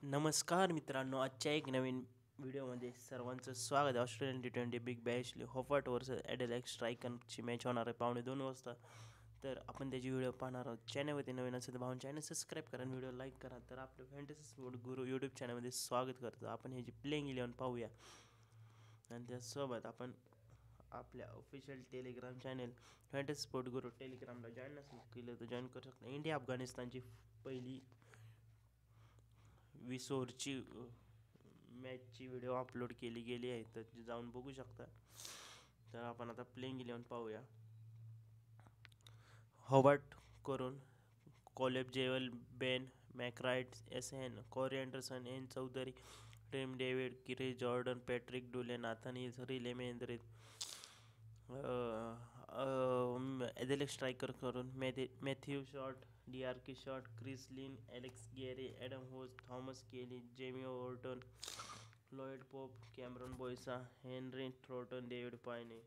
नमस्कार मित्रांनो, आजच्या एक नवीन व्हिडिओमध्ये सर्वांचं स्वागत आहे. ऑस्ट्रेलियन टी20 बिग बॅशली होफर्ट वर्सेस ॲडिलेड स्ट्रायकरची मॅच होणार आहे 1:15 वाजता. तर आपण त्याची व्हिडिओ पाहणार आहोत. चॅनलवरती नवीन असेल तर भाऊन चॅनल सबस्क्राईब करा आणि व्हिडिओ लाईक करा. तर आपलं फॅन्टसी स्पोर्ट गुरु यूट्यूब चॅनलमध्ये स्वागत करतो. आपण ह्याची प्लेइंग 11 पाहूया आणि त्यासोबत आपण आपल्या official Telegram channel fantasy sport गुरु टेलिग्रामला जॉईन नसेल केलं तर जॉईन करू शकता. इंडिया अफगाणिस्तानची पहिली 20 ओव्हरची मॅचची व्हिडिओ अपलोड केली गेली आहे, तर जाऊन बघू शकता. तर आपण आता प्लेइंग 11 पाहूया. हॉबर्ट करून Caleb Jewell, Ben McDermott, S N Corey Anderson, N Chaudhary, Tim David, किरे Jordan, Patrick Dooley, Nathan Ellis, Riley Meredith, Adelaide Strikers करून Matthew Short, DRK Short, Chris Lynn, Alex Carey, Adam Hose, Thomas Kelly, Jamie Overton, Lloyd Pope, Cameron Boyce, Henry Thornton, David Payne.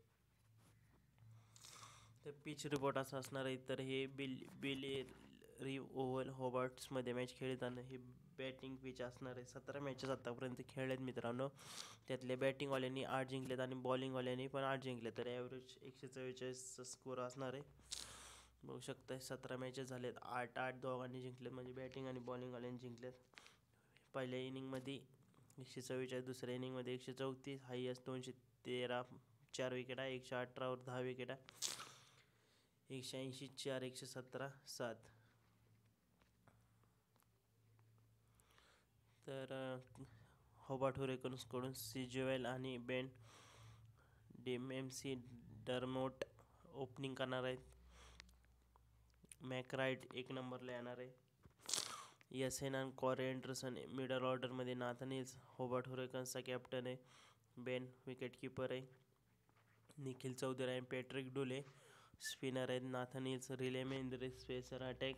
तर pitch report असा असणार आहे. तर हे biliary oval हॉबर्ट्समध्ये match खेळताना ही batting pitch असणार आहे. 17 मॅचेस आत्तापर्यंत खेळलेत मित्रांनो. त्यातले बॅटिंगवाल्यांनी 8 जिंकलेत आणि बॉलिंगवाल्यांनी पण 8 जिंकले. तर ॲव्हरेज 144चा स्कोअर असणार आहे. बघू शकता 17 मॅचेस झालेत, 8-8 दोघांनी जिंकलेत, म्हणजे बॅटिंग आणि बॉलिंगवाल्यांनी जिंकलेत. पहिल्या इनिंगमध्ये 144, दुसऱ्या इनिंगमध्ये 134, हायएस्ट 213, 4 विकेटा, 118वर 10 विकेटा, 180, 4, 117, 7. तर हॉबर्ट हुरिकन्सकडून सिज्युएल आणि बेन डेमेसी डर्मोट ओपनिंग करणार आहेत. मॅकराइट 1 नंबरला येणार आहे. एस एन आणि कॉरी अँडरसन मिडल ऑर्डरमध्ये. नाथन हिल्स हॉबर्ट हुरिकन्सचा कॅप्टन आहे. बेन विकेटकीपर आहे. निखिल चौधरी आणि पॅट्रिक डुले स्पिनर आहेत. नाथन हिल्स, रिले मेंद्रे स्पेसर अटॅक.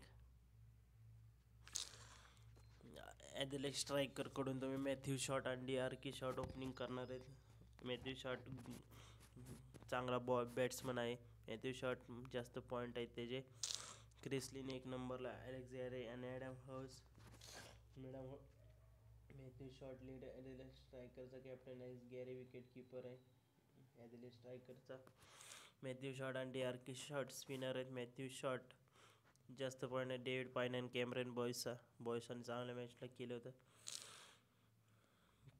ॲडिलेड स्ट्रायकरकडून तुम्ही मॅथ्यू शॉट आणि DRK शॉट ओपनिंग करणार आहेत. मॅथ्यू शॉट चांगला बॅट्समन आहे. मॅथ्यू शॉट जास्त पॉईंट आहेत त्याचे. क्रिसलिन 1 नंबरला, एलेक्स गॅरे आणि Adam Hose. Matthew Short lead Adelaide स्ट्रायकरचा कॅप्टन आहे. गॅरे विकेट कीपर आहे ॲडिलेड स्ट्रायकरचा. मॅथ्यू शॉट आणि DRK शॉट स्पिनर आहेत. मॅथ्यू शॉट जास्त पॉईंट आहे. डेव्हिड पायन आणि कॅमरन बॉयसाने चांगल्या मॅचला केलं होतं.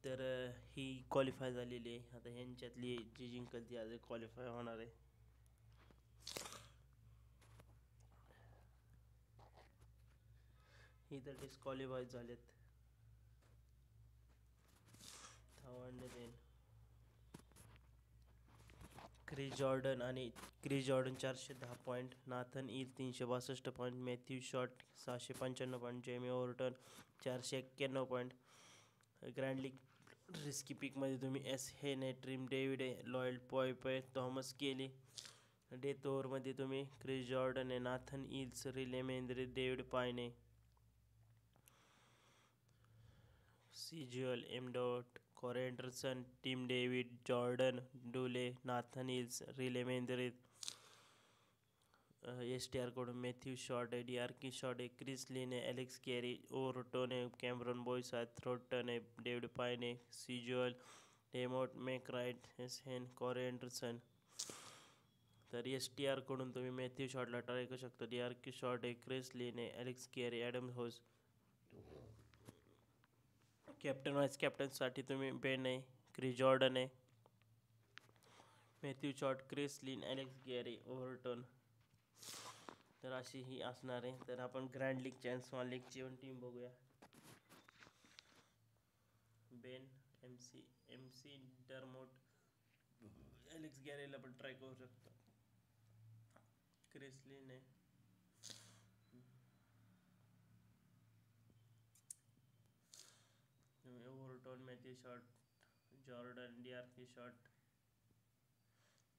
तर ही क्वालिफाय झालेली आहे. आता ह्यांच्यातली जी जिंकल ती आज क्वालिफाय होणार आहे. ही तर डिस्क्वालिफाय झालेत. Chris Jordan 410 point, Nathan Ellis 362 point, Matthew Short 695 point, Jamie Overton 491 point. Grand league risky पिकमध्ये तुम्ही एस हेने, ट्रिम डेव्हिड आहे, लॉयड पॉयप आहे, थॉमस केली. डेथ ओव्हरमध्ये तुम्ही क्रिस जॉर्डन आहे, नाथन इल्स, रिले मेंद्रे, डेव्हिड पायने, सिज्युअल, M dot, Corey Anderson, Tim David, Jordan, Dooley, Nathan Ellis, Riley मेंद्रे. STR कडून मॅथ्यू शॉट आहे, DRK शॉट आहे, क्रिस लिन आहे, एलेक्स कॅरी, ओव्हर्टन आहे, कॅमरॉन बॉयसा, थ्रोटन आहे, डेव्हिड पायने, सिज्युअल, डेमोट, मॅकराइट, एस हेन, कॉरी अँडरसन. तर STR कडून तुम्ही मॅथ्यू शॉटला ट्राय करू शकता. DRK शॉट आहे, क्रिस लिन आहे, Alex Carey, Adam Hose. Captain vice कॅप्टनसाठी तुम्ही बेन आहे, क्रिस जॉर्डन आहे, Matthew Short, Chris Lynn, Alex Carey, Overton. तर अशी ही असणार आहे. तर आपण ग्रँड लीगची आणि स्मॉल लीगची पण टीम बघूया. बेन, MC डर्मोट, एलेक्स गॅरेला पण ट्राय करू शकतो. क्रिस लिन आहे, Overton, Matthew Short, Jordan, DRK Short,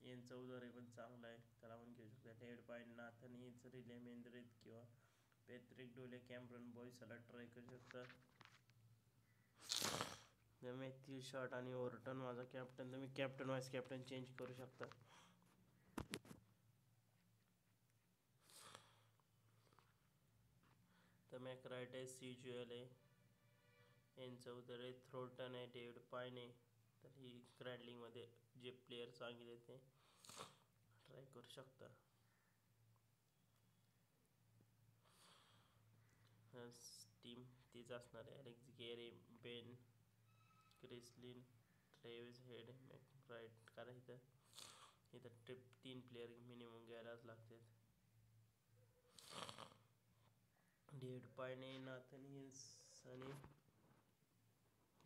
N Chaudhary पण चांगला आहे, त्याला आपण घेऊ शकतो. डेव्हिड पायन, नाथन हिल्स, रिले मेंद्रित किंवा पॅट्रिक डोले, कॅमरॉन बॉयसाला ट्राय करू शकता. मॅथ्यू शॉट आणि ओव्हरटन माझा कॅप्टन. तुम्ही कॅप्टन वाईस कॅप्टन चेंज करू शकता. तर मॅकराइट आहे, सिज्युअल आहे, यांचं उत्तर आहे थ्रोटन आहे, डेव्हिड पायने. तर ही ग्रँडलिंगमध्ये जे प्लेयर सांगितले ते ट्राय करू शकता. टीम तीच असणार आहे. अलेक्स गेरे, बेन क्रिसलिन, ट्रेव्हिस हेड, मॅकब्राईट. कारण इथं ट्रिप 3 प्लेयर मिनिमम घ्यायलाच लागतात. डेव्हिड पायने, नाथन हिल्स आणि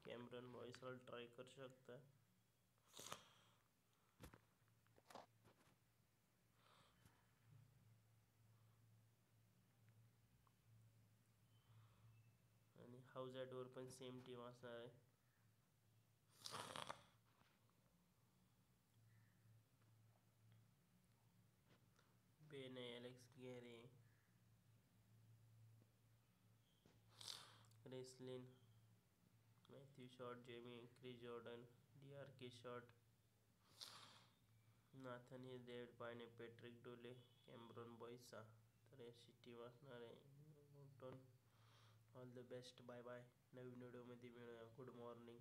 कॅमरन बॉयसल ट्राय करू शकता. आणि हाऊस ॲटवर पण सेम टीम असणार आहे. बेन आहे, Alex Carey, Chris Lynn, Matthew Short, Jamie, Chris Jordan, DRK Short, Nathan Ellis, David Payne, Patrick Dooley, Cameron Boyce. तर अशी टीम असणार आहे. All the best. Bye bye. नवीन व्हिडिओमध्ये मिळूया. Good morning.